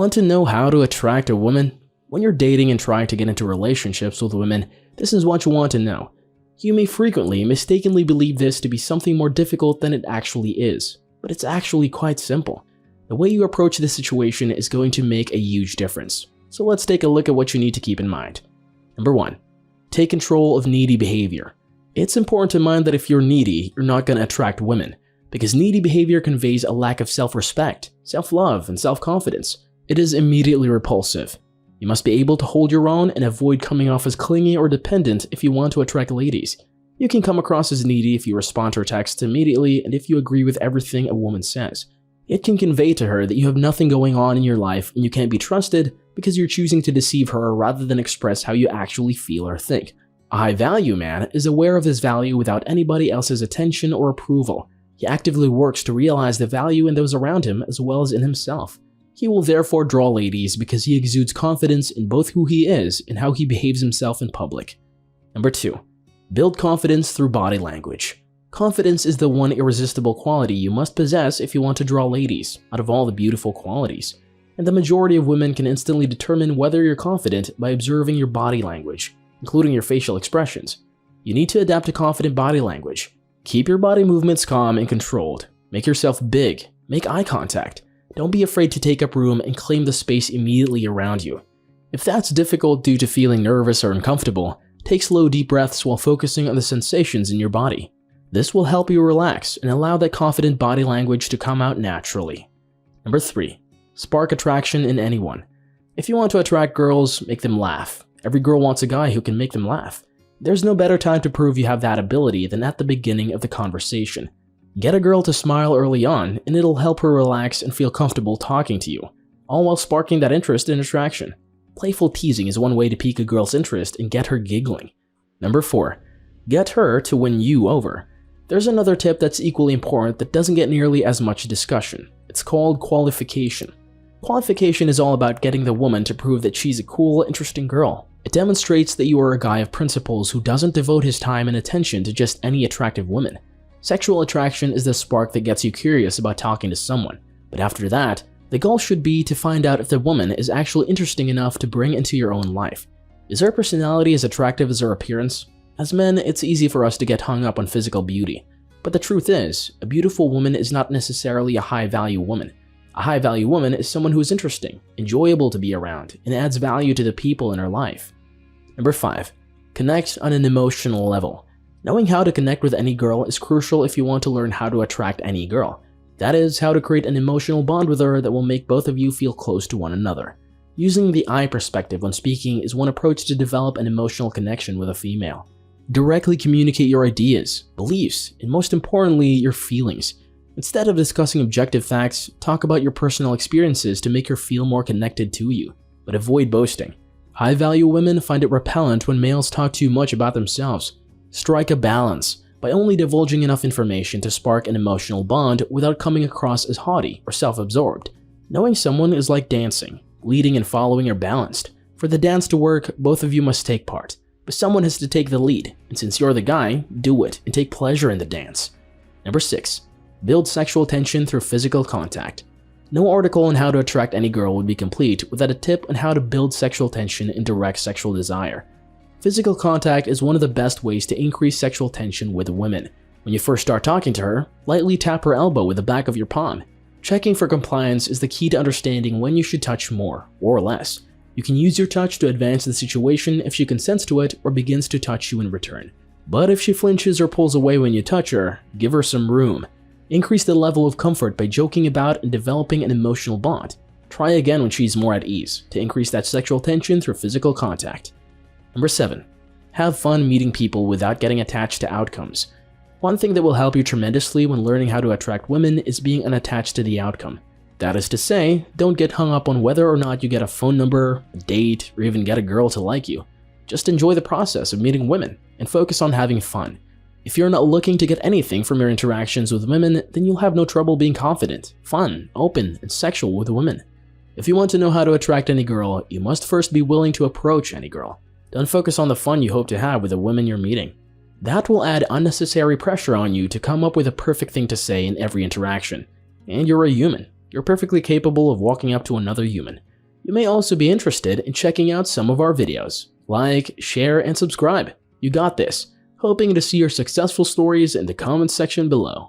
Want to know how to attract a woman? When you're dating and trying to get into relationships with women, this is what you want to know. You may frequently mistakenly believe this to be something more difficult than it actually is, but it's actually quite simple. The way you approach this situation is going to make a huge difference. So let's take a look at what you need to keep in mind. Number 1. Take control of needy behavior. It's important to mind that if you're needy, you're not going to attract women, because needy behavior conveys a lack of self-respect, self-love, and self-confidence. It is immediately repulsive. You must be able to hold your own and avoid coming off as clingy or dependent if you want to attract ladies. You can come across as needy if you respond to her text immediately and if you agree with everything a woman says. It can convey to her that you have nothing going on in your life and you can't be trusted because you're choosing to deceive her rather than express how you actually feel or think. A high-value man is aware of his value without anybody else's attention or approval. He actively works to realize the value in those around him as well as in himself. He will therefore draw ladies because he exudes confidence in both who he is and how he behaves himself in public. Number 2. Build confidence through body language. Confidence is the one irresistible quality you must possess if you want to draw ladies, out of all the beautiful qualities. And the majority of women can instantly determine whether you're confident by observing your body language, including your facial expressions. You need to adapt to confident body language. Keep your body movements calm and controlled. Make yourself big. Make eye contact. Don't be afraid to take up room and claim the space immediately around you. If that's difficult due to feeling nervous or uncomfortable, take slow deep breaths while focusing on the sensations in your body. This will help you relax and allow that confident body language to come out naturally. Number 3. Spark attraction in anyone. If you want to attract girls, make them laugh. Every girl wants a guy who can make them laugh. There's no better time to prove you have that ability than at the beginning of the conversation. Get a girl to smile early on, and it'll help her relax and feel comfortable talking to you, all while sparking that interest and attraction. Playful teasing is one way to pique a girl's interest and get her giggling. Number 4. Get her to win you over. There's another tip that's equally important that doesn't get nearly as much discussion. It's called qualification. Qualification is all about getting the woman to prove that she's a cool, interesting girl. It demonstrates that you are a guy of principles who doesn't devote his time and attention to just any attractive woman. Sexual attraction is the spark that gets you curious about talking to someone, but after that, the goal should be to find out if the woman is actually interesting enough to bring into your own life. Is her personality as attractive as her appearance? As men, it's easy for us to get hung up on physical beauty, but the truth is, a beautiful woman is not necessarily a high-value woman. A high-value woman is someone who is interesting, enjoyable to be around, and adds value to the people in her life. Number 5. Connect on an emotional level. Knowing how to connect with any girl is crucial if you want to learn how to attract any girl. That is, how to create an emotional bond with her that will make both of you feel close to one another. Using the I perspective when speaking is one approach to develop an emotional connection with a female. Directly communicate your ideas, beliefs, and most importantly, your feelings. Instead of discussing objective facts, talk about your personal experiences to make her feel more connected to you, but avoid boasting. High-value women find it repellent when males talk too much about themselves. Strike a balance by only divulging enough information to spark an emotional bond without coming across as haughty or self-absorbed. Knowing someone is like dancing. Leading and following are balanced. For the dance to work, both of you must take part, but someone has to take the lead, and since you're the guy, do it and take pleasure in the dance. Number 6. Build sexual tension through physical contact. No article on how to attract any girl would be complete without a tip on how to build sexual tension and direct sexual desire. Physical contact is one of the best ways to increase sexual tension with women. When you first start talking to her, lightly tap her elbow with the back of your palm. Checking for compliance is the key to understanding when you should touch more or less. You can use your touch to advance the situation if she consents to it or begins to touch you in return. But if she flinches or pulls away when you touch her, give her some room. Increase the level of comfort by joking about and developing an emotional bond. Try again when she's more at ease to increase that sexual tension through physical contact. Number 7. Have fun meeting people without getting attached to outcomes. One thing that will help you tremendously when learning how to attract women is being unattached to the outcome. That is to say, don't get hung up on whether or not you get a phone number, a date, or even get a girl to like you. Just enjoy the process of meeting women and focus on having fun. If you're not looking to get anything from your interactions with women, then you'll have no trouble being confident, fun, open, and sexual with women. If you want to know how to attract any girl, you must first be willing to approach any girl. Don't focus on the fun you hope to have with the women you're meeting. That will add unnecessary pressure on you to come up with a perfect thing to say in every interaction. And you're a human. You're perfectly capable of walking up to another human. You may also be interested in checking out some of our videos. Like, share, and subscribe. You got this. Hoping to see your successful stories in the comments section below.